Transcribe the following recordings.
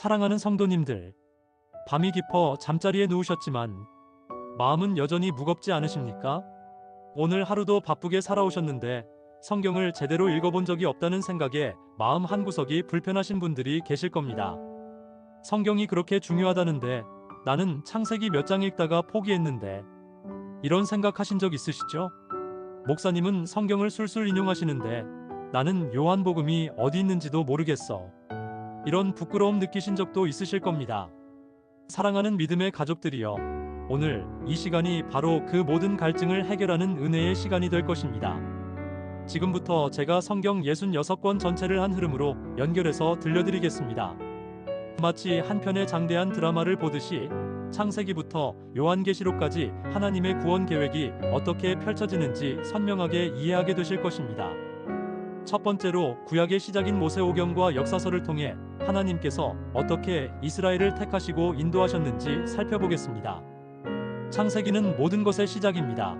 사랑하는 성도님들, 밤이 깊어 잠자리에 누우셨지만 마음은 여전히 무겁지 않으십니까? 오늘 하루도 바쁘게 살아오셨는데 성경을 제대로 읽어본 적이 없다는 생각에 마음 한구석이 불편하신 분들이 계실 겁니다. 성경이 그렇게 중요하다는데 나는 창세기 몇 장 읽다가 포기했는데, 이런 생각하신 적 있으시죠? 목사님은 성경을 술술 인용하시는데 나는 요한복음이 어디 있는지도 모르겠어. 이런 부끄러움 느끼신 적도 있으실 겁니다. 사랑하는 믿음의 가족들이여, 오늘 이 시간이 바로 그 모든 갈증을 해결하는 은혜의 시간이 될 것입니다. 지금부터 제가 성경 66권 전체를 한 흐름으로 연결해서 들려드리겠습니다. 마치 한 편의 장대한 드라마를 보듯이 창세기부터 요한계시록까지 하나님의 구원 계획이 어떻게 펼쳐지는지 선명하게 이해하게 되실 것입니다. 첫 번째로 구약의 시작인 모세오경과 역사서를 통해 하나님께서 어떻게 이스라엘을 택하시고 인도하셨는지 살펴보겠습니다. 창세기는 모든 것의 시작입니다.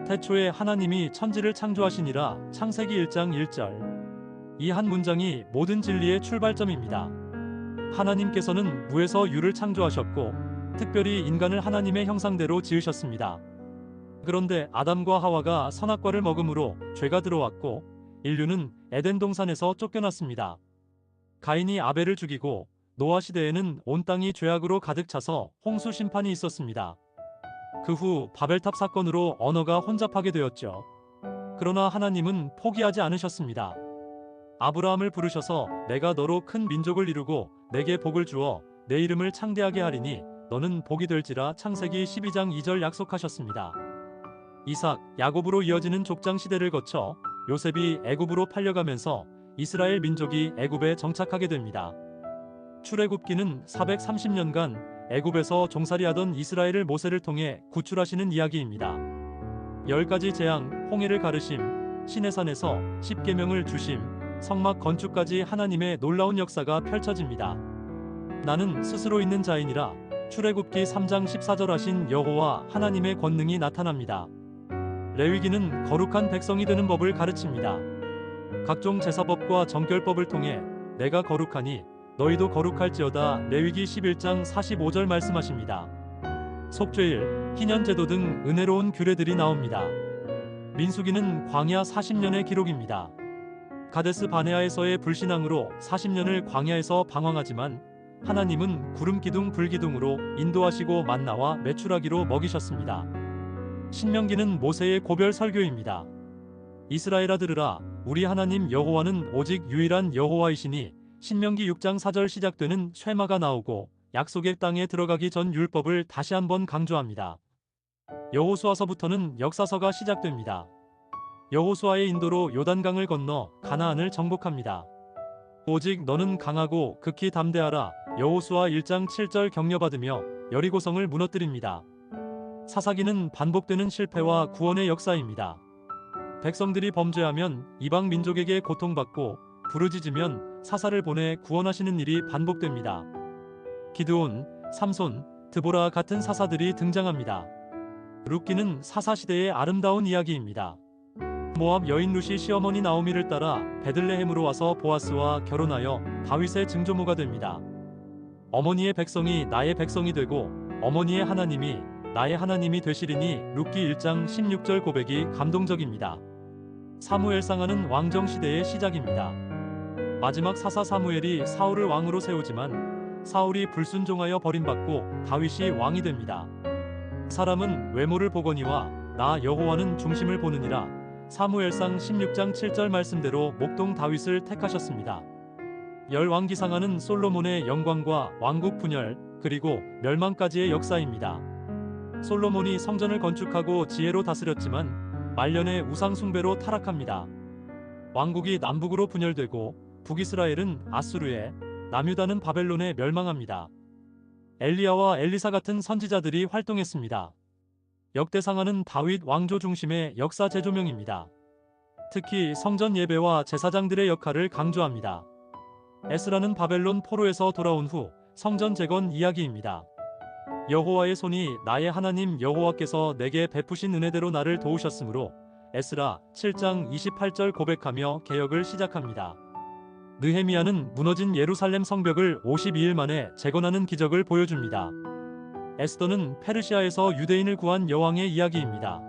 태초에 하나님이 천지를 창조하시니라, 창세기 1장 1절. 이 한 문장이 모든 진리의 출발점입니다. 하나님께서는 무에서 유를 창조하셨고 특별히 인간을 하나님의 형상대로 지으셨습니다. 그런데 아담과 하와가 선악과를 먹음으로 죄가 들어왔고 인류는 에덴 동산에서 쫓겨났습니다. 가인이 아벨을 죽이고 노아 시대에는 온 땅이 죄악으로 가득 차서 홍수 심판이 있었습니다. 그 후 바벨탑 사건으로 언어가 혼잡하게 되었죠. 그러나 하나님은 포기하지 않으셨습니다. 아브라함을 부르셔서 내가 너로 큰 민족을 이루고 내게 복을 주어 내 이름을 창대하게 하리니 너는 복이 될지라, 창세기 12장 2절 약속하셨습니다. 이삭, 야곱으로 이어지는 족장 시대를 거쳐 요셉이 애굽으로 팔려가면서 이스라엘 민족이 애굽에 정착하게 됩니다. 출애굽기는 430년간 애굽에서 종살이하던 이스라엘을 모세를 통해 구출하시는 이야기입니다. 10가지 재앙, 홍해를 가르심, 시내산에서 십계명을 주심, 성막 건축까지 하나님의 놀라운 역사가 펼쳐집니다. 나는 스스로 있는 자이니라, 출애굽기 3장 14절 하신 여호와 하나님의 권능이 나타납니다. 레위기는 거룩한 백성이 되는 법을 가르칩니다. 각종 제사법과 정결법을 통해 내가 거룩하니 너희도 거룩할지어다, 레위기 11장 45절 말씀하십니다. 속죄일, 희년제도 등 은혜로운 규례들이 나옵니다. 민수기는 광야 40년의 기록입니다. 가데스 바네아에서의 불신앙으로 40년을 광야에서 방황하지만 하나님은 구름기둥 불기둥으로 인도하시고 만나와 메추라기로 먹이셨습니다. 신명기는 모세의 고별 설교입니다. 이스라엘아 들으라, 우리 하나님 여호와는 오직 유일한 여호와이시니, 신명기 6장 4절 시작되는 쉐마가 나오고 약속의 땅에 들어가기 전 율법을 다시 한번 강조합니다. 여호수아서부터는 역사서가 시작됩니다. 여호수아의 인도로 요단강을 건너 가나안을 정복합니다. 오직 너는 강하고 극히 담대하라, 여호수아 1장 7절 격려받으며 여리고성을 무너뜨립니다. 사사기는 반복되는 실패와 구원의 역사입니다. 백성들이 범죄하면 이방 민족에게 고통받고 부르짖으면 사사를 보내 구원하시는 일이 반복됩니다. 기드온, 삼손, 드보라 같은 사사들이 등장합니다. 룻기는 사사시대의 아름다운 이야기입니다. 모압 여인 룻이 시어머니 나오미를 따라 베들레헴으로 와서 보아스와 결혼하여 다윗의 증조모가 됩니다. 어머니의 백성이 나의 백성이 되고 어머니의 하나님이 나의 하나님이 되시리니, 룻기 1장 16절 고백이 감동적입니다. 사무엘상하는 왕정시대의 시작입니다. 마지막 사사 사무엘이 사울을 왕으로 세우지만 사울이 불순종하여 버림받고 다윗이 왕이 됩니다. 사람은 외모를 보거니와 나 여호와는 중심을 보느니라, 사무엘상 16장 7절 말씀대로 목동 다윗을 택하셨습니다. 열왕기상하는 솔로몬의 영광과 왕국 분열 그리고 멸망까지의 역사입니다. 솔로몬이 성전을 건축하고 지혜로 다스렸지만 말년에 우상 숭배로 타락합니다. 왕국이 남북으로 분열되고 북이스라엘은 아수르에, 남유다는 바벨론에 멸망합니다. 엘리야와 엘리사 같은 선지자들이 활동했습니다. 역대상하는 다윗 왕조 중심의 역사 재조명입니다. 특히 성전 예배와 제사장들의 역할을 강조합니다. 에스라는 바벨론 포로에서 돌아온 후 성전 재건 이야기입니다. 여호와의 손이 나의 하나님 여호와께서 내게 베푸신 은혜대로 나를 도우셨으므로, 에스라 7장 28절 고백하며 개혁을 시작합니다. 느헤미야는 무너진 예루살렘 성벽을 52일 만에 재건하는 기적을 보여줍니다. 에스더는 페르시아에서 유대인을 구한 여왕의 이야기입니다.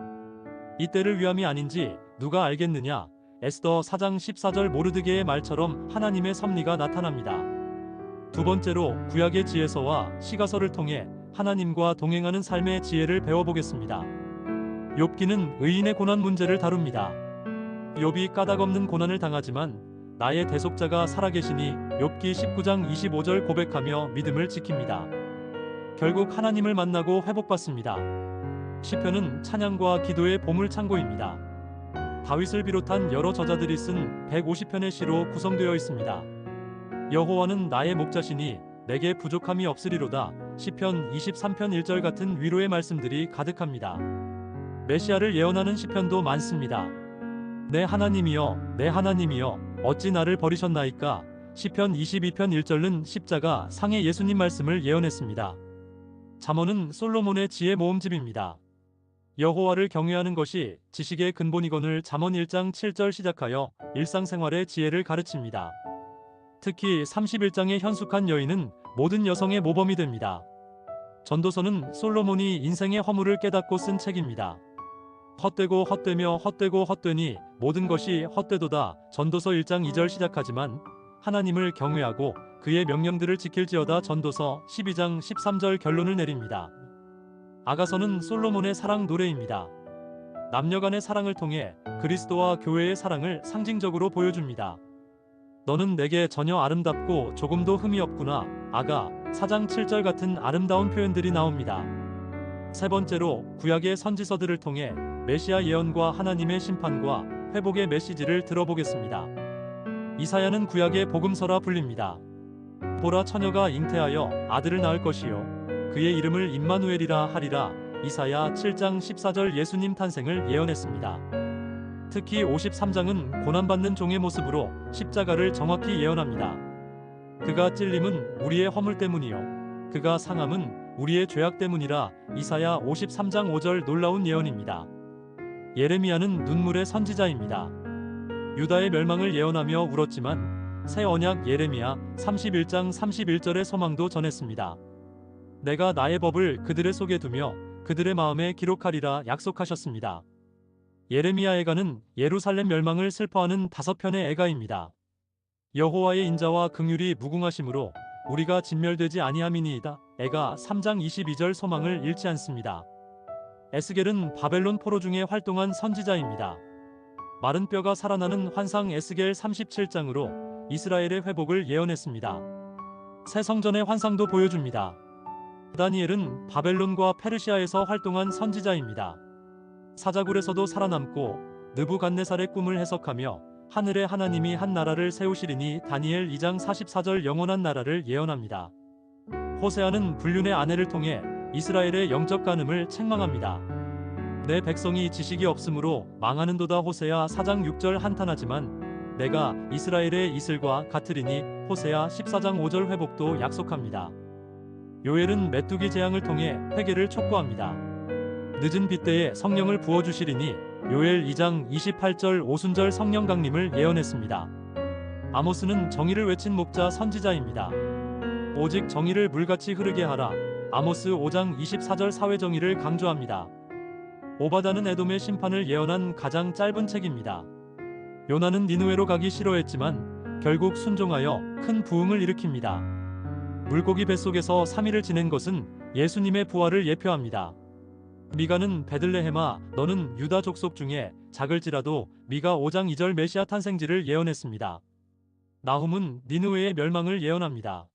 이때를 위함이 아닌지 누가 알겠느냐? 에스더 4장 14절 모르드게의 말처럼 하나님의 섭리가 나타납니다. 두 번째로 구약의 지혜서와 시가서를 통해 하나님과 동행하는 삶의 지혜를 배워보겠습니다. 욥기는 의인의 고난 문제를 다룹니다. 욥이 까닭없는 고난을 당하지만 나의 대속자가 살아계시니 욥기 19장 25절 고백하며 믿음을 지킵니다. 결국 하나님을 만나고 회복받습니다. 시편은 찬양과 기도의 보물창고입니다. 다윗을 비롯한 여러 저자들이 쓴 150편의 시로 구성되어 있습니다. 여호와는 나의 목자시니 내게 부족함이 없으리로다. 시편 23편 1절 같은 위로의 말씀들이 가득합니다. 메시아를 예언하는 시편도 많습니다. 내 하나님이여, 내 하나님이여, 어찌 나를 버리셨나이까? 시편 22편 1절은 십자가 상의 예수님 말씀을 예언했습니다. 잠언은 솔로몬의 지혜 모음집입니다. 여호와를 경외하는 것이 지식의 근본이거늘 잠언 1장 7절 시작하여 일상생활의 지혜를 가르칩니다. 특히 31장의 현숙한 여인은 모든 여성의 모범이 됩니다. 전도서는 솔로몬이 인생의 허물을 깨닫고 쓴 책입니다. 헛되고 헛되며 헛되고 헛되니 모든 것이 헛되도다. 전도서 1장 2절 시작하지만 하나님을 경외하고 그의 명령들을 지킬지어다. 전도서 12장 13절 결론을 내립니다. 아가서는 솔로몬의 사랑 노래입니다. 남녀간의 사랑을 통해 그리스도와 교회의 사랑을 상징적으로 보여줍니다. 너는 내게 전혀 아름답고 조금도 흠이 없구나. 아가 4장 7절 같은 아름다운 표현들이 나옵니다. 세 번째로 구약의 선지서들을 통해 메시아 예언과 하나님의 심판과 회복의 메시지를 들어보겠습니다. 이사야는 구약의 복음서라 불립니다. 보라, 처녀가 잉태하여 아들을 낳을 것이요 그의 이름을 임마누엘이라 하리라. 이사야 7장 14절 예수님 탄생을 예언했습니다. 특히 53장은 고난받는 종의 모습으로 십자가를 정확히 예언합니다. 그가 찔림은 우리의 허물 때문이요 그가 상함은 우리의 죄악 때문이라. 이사야 53장 5절 놀라운 예언입니다. 예레미야는 눈물의 선지자입니다. 유다의 멸망을 예언하며 울었지만 새 언약 예레미야 31장 31절의 소망도 전했습니다. 내가 나의 법을 그들의 속에 두며 그들의 마음에 기록하리라 약속하셨습니다. 예레미야 애가는 예루살렘 멸망을 슬퍼하는 5편의 애가입니다. 여호와의 인자와 긍휼이 무궁하심으로 우리가 진멸되지 아니함이니이다. 애가 3장 22절 소망을 잃지 않습니다. 에스겔은 바벨론 포로 중에 활동한 선지자입니다. 마른 뼈가 살아나는 환상 에스겔 37장으로 이스라엘의 회복을 예언했습니다. 새 성전의 환상도 보여줍니다. 다니엘은 바벨론과 페르시아에서 활동한 선지자입니다. 사자굴에서도 살아남고 느부갓네살의 꿈을 해석하며 하늘의 하나님이 한 나라를 세우시리니 다니엘 2장 44절 영원한 나라를 예언합니다. 호세아는 불륜의 아내를 통해 이스라엘의 영적 간음을 책망합니다. 내 백성이 지식이 없으므로 망하는도다. 호세아 4장 6절 한탄하지만 내가 이스라엘의 이슬과 같으리니. 호세아 14장 5절 회복도 약속합니다. 요엘은 메뚜기 재앙을 통해 회개를 촉구합니다. 늦은 빗대에 성령을 부어주시리니. 요엘 2장 28절 오순절 성령 강림을 예언했습니다. 아모스는 정의를 외친 목자 선지자입니다. 오직 정의를 물같이 흐르게 하라. 아모스 5장 24절 사회 정의를 강조합니다. 오바다는 에돔의 심판을 예언한 가장 짧은 책입니다. 요나는 니느웨로 가기 싫어했지만 결국 순종하여 큰 부흥을 일으킵니다. 물고기 뱃속에서 3일을 지낸 것은 예수님의 부활을 예표합니다. 미가는 베들레헴아 너는 유다 족속 중에 작을지라도. 미가 5장 2절 메시아 탄생지를 예언했습니다. 나훔은 니느웨의 멸망을 예언합니다.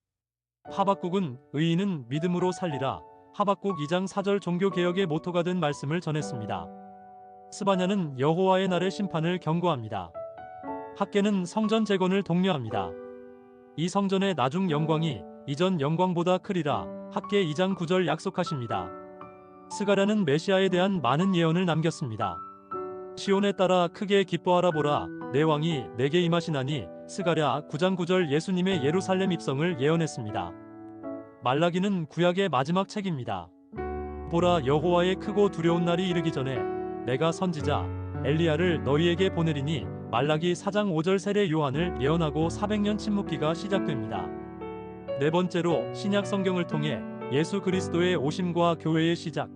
하박국은 의인은 믿음으로 살리라. 하박국 2장 4절 종교개혁의 모토가 된 말씀을 전했습니다. 스바냐는 여호와의 날의 심판을 경고합니다. 학개는 성전 재건을 독려합니다. 이 성전의 나중 영광이 이전 영광보다 크리라. 학개 2장 9절 약속하십니다. 스가랴는 메시아에 대한 많은 예언을 남겼습니다. 시온에 따라 크게 기뻐하라. 보라 내 왕이 내게 임하시나니. 스가랴 9장 9절 예수님의 예루살렘 입성을 예언했습니다. 말라기는 구약의 마지막 책입니다. 보라 여호와의 크고 두려운 날이 이르기 전에 내가 선지자 엘리야를 너희에게 보내리니. 말라기 4장 5절 세례 요한을 예언하고 400년 침묵기가 시작됩니다. 네 번째로 신약 성경을 통해 예수 그리스도의 오심과 교회의 시작,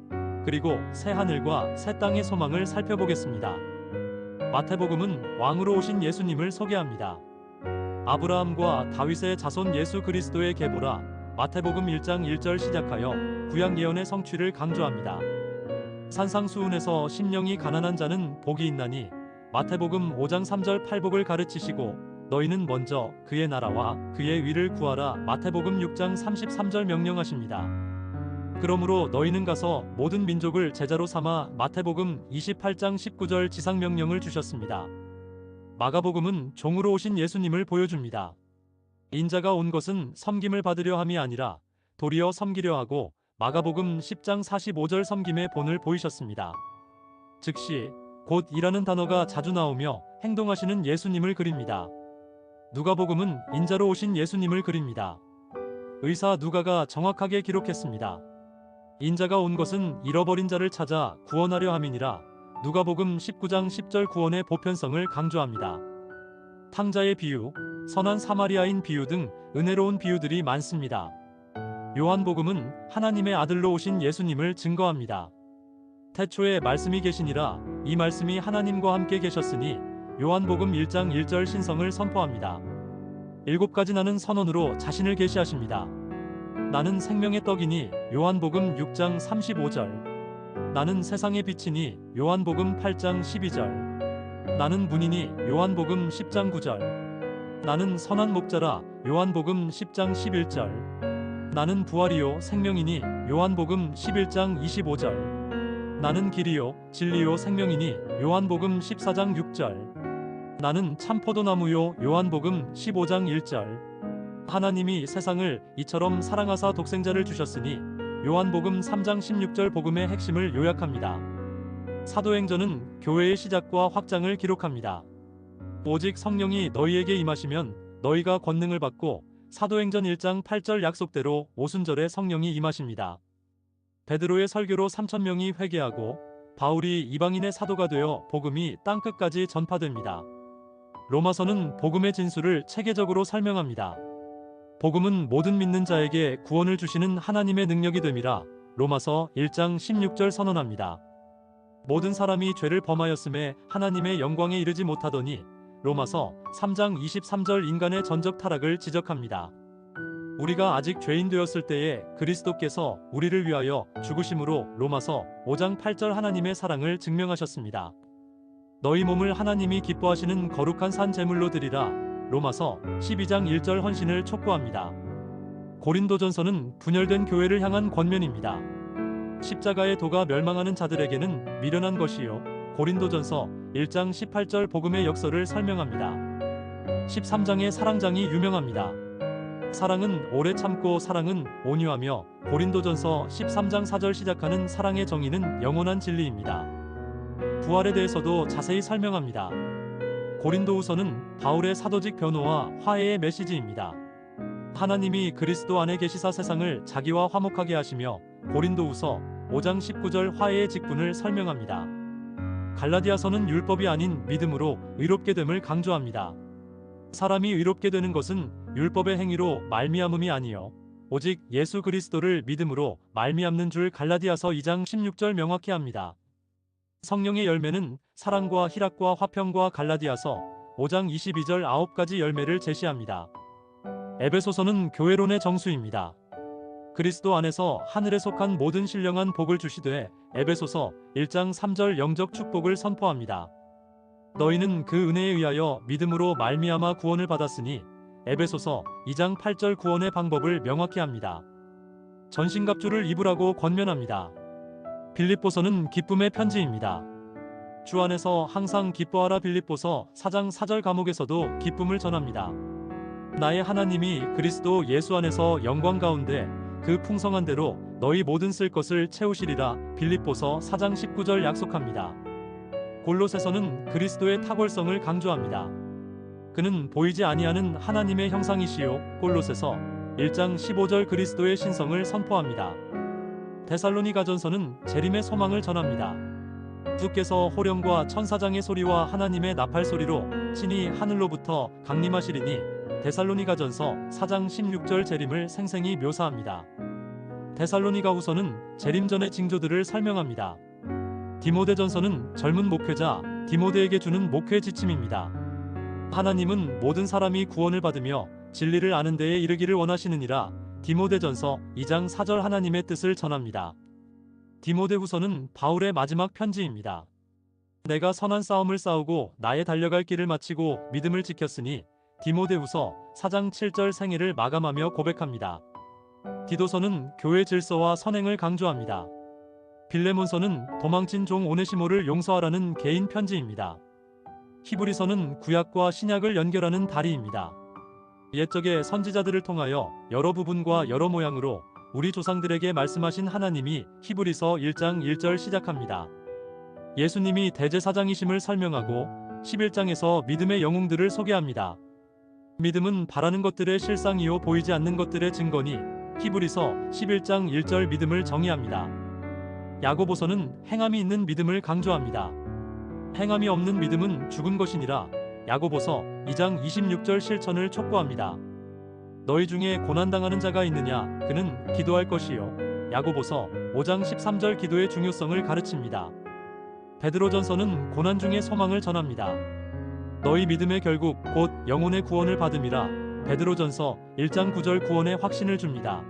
그리고 새 하늘과 새 땅의 소망을 살펴보겠습니다. 마태복음은 왕으로 오신 예수님을 소개합니다. 아브라함과 다윗의 자손 예수 그리스도의 계보라 마태복음 1장 1절 시작하여 구약 예언의 성취를 강조합니다. 산상수훈에서 심령이 가난한 자는 복이 있나니 마태복음 5장 3절 팔복을 가르치시고 너희는 먼저 그의 나라와 그의 위를 구하라 마태복음 6장 33절 명령하십니다. 그러므로 너희는 가서 모든 민족을 제자로 삼아 마태복음 28장 19절 지상명령을 주셨습니다. 마가복음은 종으로 오신 예수님을 보여줍니다. 인자가 온 것은 섬김을 받으려 함이 아니라 도리어 섬기려 하고 마가복음 10장 45절 섬김의 본을 보이셨습니다. 즉시 곧 이라는 단어가 자주 나오며 행동하시는 예수님을 그립니다. 누가복음은 인자로 오신 예수님을 그립니다. 의사 누가가 정확하게 기록했습니다. 인자가 온 것은 잃어버린 자를 찾아 구원하려 함이니라. 누가복음 19장 10절 구원의 보편성을 강조합니다. 탕자의 비유, 선한 사마리아인 비유 등 은혜로운 비유들이 많습니다. 요한복음은 하나님의 아들로 오신 예수님을 증거합니다. 태초에 말씀이 계시니라 이 말씀이 하나님과 함께 계셨으니 요한복음 1장 1절 신성을 선포합니다. 7가지 나는 선언으로 자신을 계시하십니다. 나는 생명의 떡이니 요한복음 6장 35절, 나는 세상의 빛이니 요한복음 8장 12절, 나는 문이니 요한복음 10장 9절, 나는 선한 목자라 요한복음 10장 11절, 나는 부활이요 생명이니 요한복음 11장 25절, 나는 길이요 진리요 생명이니 요한복음 14장 6절, 나는 참 포도나무요 요한복음 15장 1절. 하나님이 세상을 이처럼 사랑하사 독생자를 주셨으니 요한복음 3장 16절 복음의 핵심을 요약합니다. 사도행전은 교회의 시작과 확장을 기록합니다. 오직 성령이 너희에게 임하시면 너희가 권능을 받고 사도행전 1장 8절 약속대로 오순절에 성령이 임하십니다. 베드로의 설교로 3,000명이 회개하고 바울이 이방인의 사도가 되어 복음이 땅끝까지 전파됩니다. 로마서는 복음의 진수를 체계적으로 설명합니다. 복음은 모든 믿는 자에게 구원을 주시는 하나님의 능력이 됨이라 로마서 1장 16절 선언합니다. 모든 사람이 죄를 범하였음에 하나님의 영광에 이르지 못하더니 로마서 3장 23절 인간의 전적 타락을 지적합니다. 우리가 아직 죄인 되었을 때에 그리스도께서 우리를 위하여 죽으심으로 로마서 5장 8절 하나님의 사랑을 증명하셨습니다. 너희 몸을 하나님이 기뻐하시는 거룩한 산 제물로 드리라 로마서 12장 1절 헌신을 촉구합니다. 고린도전서는 분열된 교회를 향한 권면입니다. 십자가의 도가 멸망하는 자들에게는 미련한 것이요 고린도전서 1장 18절 복음의 역설을 설명합니다. 13장의 사랑장이 유명합니다. 사랑은 오래 참고 사랑은 온유하며 고린도전서 13장 4절 시작하는 사랑의 정의는 영원한 진리입니다. 부활에 대해서도 자세히 설명합니다. 고린도후서는 바울의 사도직 변호와 화해의 메시지입니다. 하나님이 그리스도 안에 계시사 세상을 자기와 화목하게 하시며 고린도후서 5장 19절 화해의 직분을 설명합니다. 갈라디아서는 율법이 아닌 믿음으로 의롭게 됨을 강조합니다. 사람이 의롭게 되는 것은 율법의 행위로 말미암음이 아니요 오직 예수 그리스도를 믿음으로 말미암는 줄 갈라디아서 2장 16절 명확히 합니다. 성령의 열매는 사랑과 희락과 화평과 갈라디아서 5장 22절 9가지 열매를 제시합니다. 에베소서는 교회론의 정수입니다. 그리스도 안에서 하늘에 속한 모든 신령한 복을 주시되 에베소서 1장 3절 영적 축복을 선포합니다. 너희는 그 은혜에 의하여 믿음으로 말미암아 구원을 받았으니 에베소서 2장 8절 구원의 방법을 명확히 합니다. 전신갑주를 입으라고 권면합니다. 빌립보서는 기쁨의 편지입니다. 주 안에서 항상 기뻐하라 빌립보서 4장 4절 감옥에서도 기쁨을 전합니다. 나의 하나님이 그리스도 예수 안에서 영광 가운데 그 풍성한 대로 너희 모든 쓸 것을 채우시리라 빌립보서 4장 19절 약속합니다. 골로새서는 그리스도의 탁월성을 강조합니다. 그는 보이지 아니하는 하나님의 형상이시요 골로새서 1장 15절 그리스도의 신성을 선포합니다. 데살로니가전서는 재림의 소망을 전합니다. 주께서 호령과 천사장의 소리와 하나님의 나팔 소리로 친히 하늘로부터 강림하시리니 데살로니가전서 4장 16절 재림을 생생히 묘사합니다. 데살로니가후서는 재림 전의 징조들을 설명합니다. 디모데전서는 젊은 목회자 디모데에게 주는 목회 지침입니다. 하나님은 모든 사람이 구원을 받으며 진리를 아는 데에 이르기를 원하시느니라. 디모데전서 2장 4절 하나님의 뜻을 전합니다. 디모데후서는 바울의 마지막 편지입니다. 내가 선한 싸움을 싸우고 나의 달려갈 길을 마치고 믿음을 지켰으니 디모데후서 4장 7절 생애를 마감하며 고백합니다. 디도서는 교회 질서와 선행을 강조합니다. 빌레몬서는 도망친 종 오네시모를 용서하라는 개인 편지입니다. 히브리서는 구약과 신약을 연결하는 다리입니다. 옛적의 선지자들을 통하여 여러 부분과 여러 모양으로 우리 조상들에게 말씀하신 하나님이 히브리서 1장 1절 시작합니다. 예수님이 대제사장이심을 설명하고 11장에서 믿음의 영웅들을 소개합니다. 믿음은 바라는 것들의 실상이요 보이지 않는 것들의 증거니 히브리서 11장 1절 믿음을 정의합니다. 야고보서는 행함이 있는 믿음을 강조합니다. 행함이 없는 믿음은 죽은 것이니라. 야고보서 2장 26절 실천을 촉구합니다. 너희 중에 고난당하는 자가 있느냐 그는 기도할 것이요. 야고보서 5장 13절 기도의 중요성을 가르칩니다. 베드로전서는 고난 중에 소망을 전합니다. 너희 믿음의 결국 곧 영혼의 구원을 받음이라. 베드로전서 1장 9절 구원의 확신을 줍니다.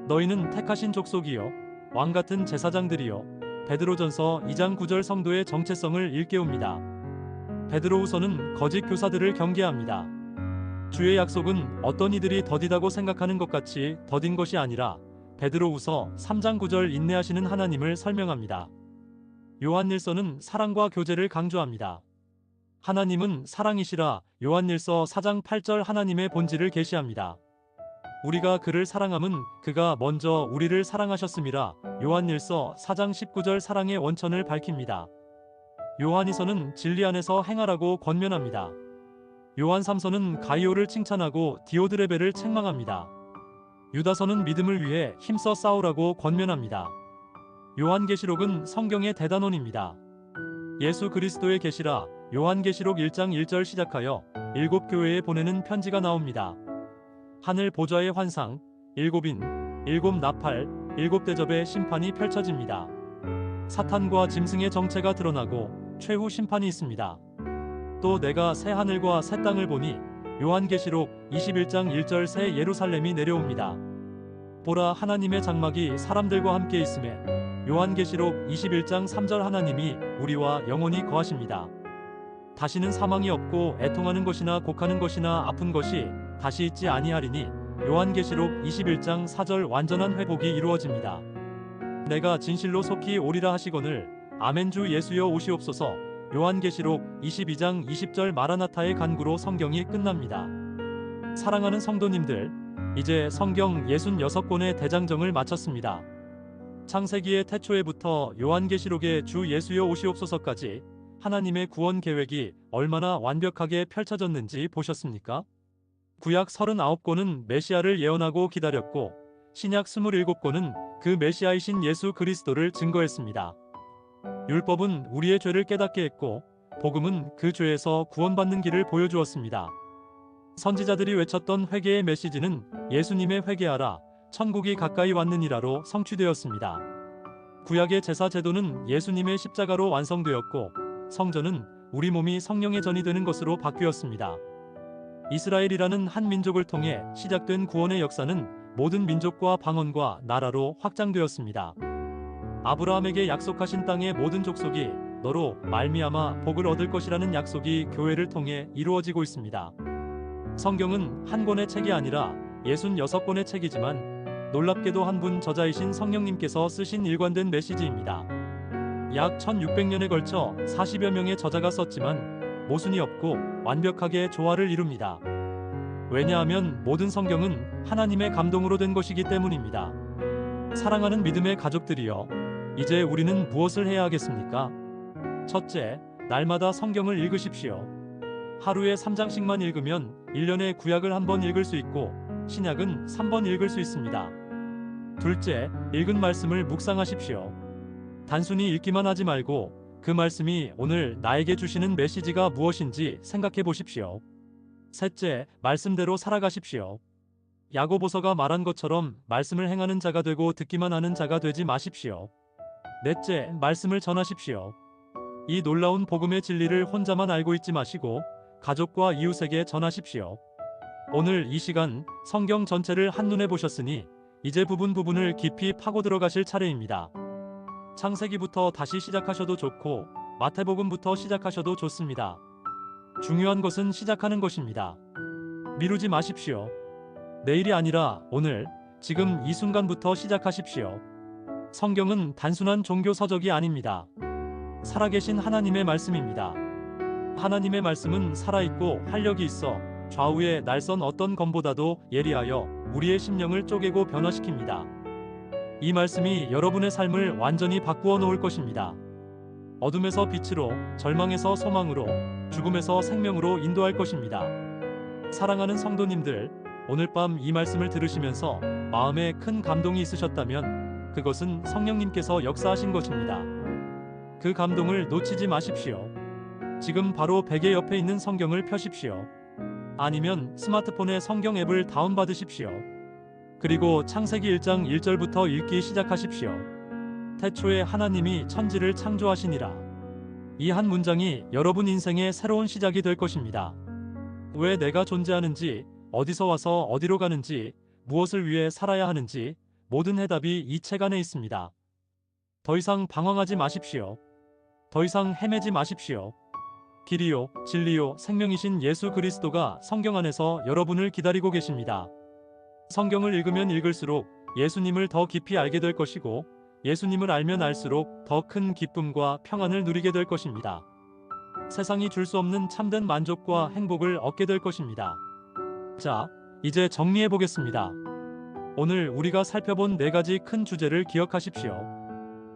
너희는 택하신 족속이요 왕같은 제사장들이요. 베드로전서 2장 9절 성도의 정체성을 일깨웁니다. 베드로후서는 거짓 교사들을 경계합니다. 주의 약속은 어떤 이들이 더디다고 생각하는 것 같이 더딘 것이 아니라 베드로후서 3장 9절 인내하시는 하나님을 설명합니다. 요한일서는 사랑과 교제를 강조합니다. 하나님은 사랑이시라. 요한일서 4장 8절 하나님의 본질을 계시합니다. 우리가 그를 사랑함은 그가 먼저 우리를 사랑하셨음이라. 요한일서 4장 19절 사랑의 원천을 밝힙니다. 요한이서는 진리 안에서 행하라고 권면합니다. 요한 3서는 가이오를 칭찬하고 디오드레베를 책망합니다. 유다서는 믿음을 위해 힘써 싸우라고 권면합니다. 요한계시록은 성경의 대단원입니다. 예수 그리스도의 계시라. 요한계시록 1장 1절 시작하여 7교회에 보내는 편지가 나옵니다. 하늘 보좌의 환상, 7인, 7 나팔, 7대접의 심판이 펼쳐집니다. 사탄과 짐승의 정체가 드러나고 최후 심판이 있습니다. 또 내가 새 하늘과 새 땅을 보니 요한계시록 21장 1절 새 예루살렘이 내려옵니다. 보라 하나님의 장막이 사람들과 함께 있음에 요한계시록 21장 3절 하나님이 우리와 영원히 거하십니다. 다시는 사망이 없고 애통하는 것이나 곡하는 것이나 아픈 것이 다시 있지 아니하리니 요한계시록 21장 4절 완전한 회복이 이루어집니다. 내가 진실로 속히 오리라 하시거늘 아멘 주 예수여 오시옵소서. 요한계시록 22장 20절 마라나타의 간구로 성경이 끝납니다. 사랑하는 성도님들, 이제 성경 66권의 대장정을 마쳤습니다. 창세기의 태초에부터 요한계시록의 주 예수여 오시옵소서까지 하나님의 구원 계획이 얼마나 완벽하게 펼쳐졌는지 보셨습니까? 구약 39권은 메시아를 예언하고 기다렸고 신약 27권은 그 메시아이신 예수 그리스도를 증거했습니다. 율법은 우리의 죄를 깨닫게 했고 복음은 그 죄에서 구원받는 길을 보여주었습니다. 선지자들이 외쳤던 회개의 메시지는 예수님의 회개하라, 천국이 가까이 왔느니라로 성취되었습니다. 구약의 제사 제도는 예수님의 십자가로 완성되었고 성전은 우리 몸이 성령의 전이 되는 것으로 바뀌었습니다. 이스라엘이라는 한 민족을 통해 시작된 구원의 역사는 모든 민족과 방언과 나라로 확장되었습니다. 아브라함에게 약속하신 땅의 모든 족속이 너로 말미암아 복을 얻을 것이라는 약속이 교회를 통해 이루어지고 있습니다. 성경은 한 권의 책이 아니라 66권의 책이지만 놀랍게도 한 분 저자이신 성령님께서 쓰신 일관된 메시지입니다. 약 1600년에 걸쳐 40여 명의 저자가 썼지만 모순이 없고 완벽하게 조화를 이룹니다. 왜냐하면 모든 성경은 하나님의 감동으로 된 것이기 때문입니다. 사랑하는 믿음의 가족들이여, 이제 우리는 무엇을 해야 하겠습니까? 첫째, 날마다 성경을 읽으십시오. 하루에 3장씩만 읽으면 1년에 구약을 한 번 읽을 수 있고 신약은 3번 읽을 수 있습니다. 둘째, 읽은 말씀을 묵상하십시오. 단순히 읽기만 하지 말고 그 말씀이 오늘 나에게 주시는 메시지가 무엇인지 생각해 보십시오. 셋째, 말씀대로 살아가십시오. 야고보서가 말한 것처럼 말씀을 행하는 자가 되고 듣기만 하는 자가 되지 마십시오. 넷째, 말씀을 전하십시오. 이 놀라운 복음의 진리를 혼자만 알고 있지 마시고 가족과 이웃에게 전하십시오. 오늘 이 시간 성경 전체를 한눈에 보셨으니 이제 부분을 깊이 파고 들어가실 차례입니다. 창세기부터 다시 시작하셔도 좋고 마태복음부터 시작하셔도 좋습니다. 중요한 것은 시작하는 것입니다. 미루지 마십시오. 내일이 아니라 오늘, 지금 이 순간부터 시작하십시오. 성경은 단순한 종교 서적이 아닙니다. 살아계신 하나님의 말씀입니다. 하나님의 말씀은 살아있고 활력이 있어 좌우의 날선 어떤 검보다도 예리하여 우리의 심령을 쪼개고 변화시킵니다. 이 말씀이 여러분의 삶을 완전히 바꾸어 놓을 것입니다. 어둠에서 빛으로, 절망에서 소망으로, 죽음에서 생명으로 인도할 것입니다. 사랑하는 성도님들, 오늘 밤 이 말씀을 들으시면서 마음에 큰 감동이 있으셨다면 그것은 성령님께서 역사하신 것입니다. 그 감동을 놓치지 마십시오. 지금 바로 베개 옆에 있는 성경을 펴십시오. 아니면 스마트폰에 성경 앱을 다운받으십시오. 그리고 창세기 1장 1절부터 읽기 시작하십시오. 태초에 하나님이 천지를 창조하시니라. 이 한 문장이 여러분 인생의 새로운 시작이 될 것입니다. 왜 내가 존재하는지, 어디서 와서 어디로 가는지, 무엇을 위해 살아야 하는지 모든 해답이 이 책 안에 있습니다. 더 이상 방황하지 마십시오. 더 이상 헤매지 마십시오. 길이요, 진리요, 생명이신 예수 그리스도가 성경 안에서 여러분을 기다리고 계십니다. 성경을 읽으면 읽을수록 예수님을 더 깊이 알게 될 것이고 예수님을 알면 알수록 더 큰 기쁨과 평안을 누리게 될 것입니다. 세상이 줄 수 없는 참된 만족과 행복을 얻게 될 것입니다. 자, 이제 정리해 보겠습니다. 오늘 우리가 살펴본 4가지 큰 주제를 기억하십시오.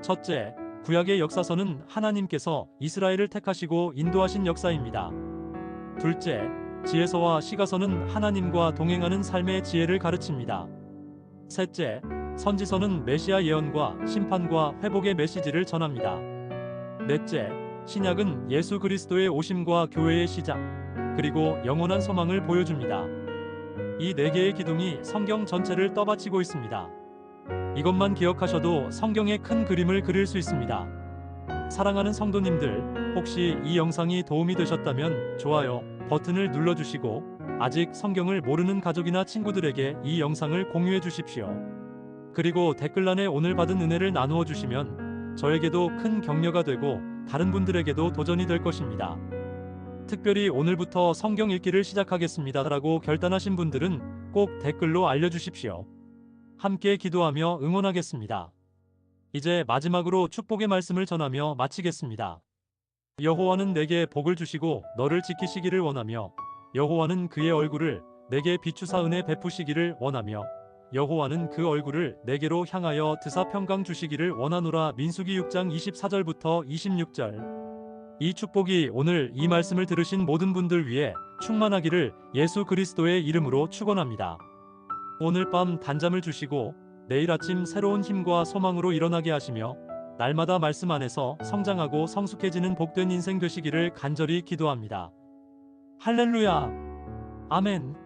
첫째, 구약의 역사서는 하나님께서 이스라엘을 택하시고 인도하신 역사입니다. 둘째, 지혜서와 시가서는 하나님과 동행하는 삶의 지혜를 가르칩니다. 셋째, 선지서는 메시아 예언과 심판과 회복의 메시지를 전합니다. 넷째, 신약은 예수 그리스도의 오심과 교회의 시작, 그리고 영원한 소망을 보여줍니다. 이 4개의 기둥이 성경 전체를 떠받치고 있습니다. 이것만 기억하셔도 성경의 큰 그림을 그릴 수 있습니다. 사랑하는 성도님들, 혹시 이 영상이 도움이 되셨다면 좋아요 버튼을 눌러주시고 아직 성경을 모르는 가족이나 친구들에게 이 영상을 공유해 주십시오. 그리고 댓글란에 오늘 받은 은혜를 나누어 주시면 저에게도 큰 격려가 되고 다른 분들에게도 도전이 될 것입니다. 특별히 오늘부터 성경 읽기를 시작하겠습니다 라고 결단하신 분들은 꼭 댓글로 알려주십시오. 함께 기도하며 응원하겠습니다. 이제 마지막으로 축복의 말씀을 전하며 마치겠습니다. 여호와는 내게 복을 주시고 너를 지키시기를 원하며 여호와는 그의 얼굴을 내게 비추사 은혜 베푸시기를 원하며 여호와는 그 얼굴을 내게로 향하여 드사 평강 주시기를 원하노라. 민수기 6장 24절부터 26절. 이 축복이 오늘 이 말씀을 들으신 모든 분들 위해 충만하기를 예수 그리스도의 이름으로 축원합니다. 오늘 밤 단잠을 주시고 내일 아침 새로운 힘과 소망으로 일어나게 하시며 날마다 말씀 안에서 성장하고 성숙해지는 복된 인생 되시기를 간절히 기도합니다. 할렐루야! 아멘.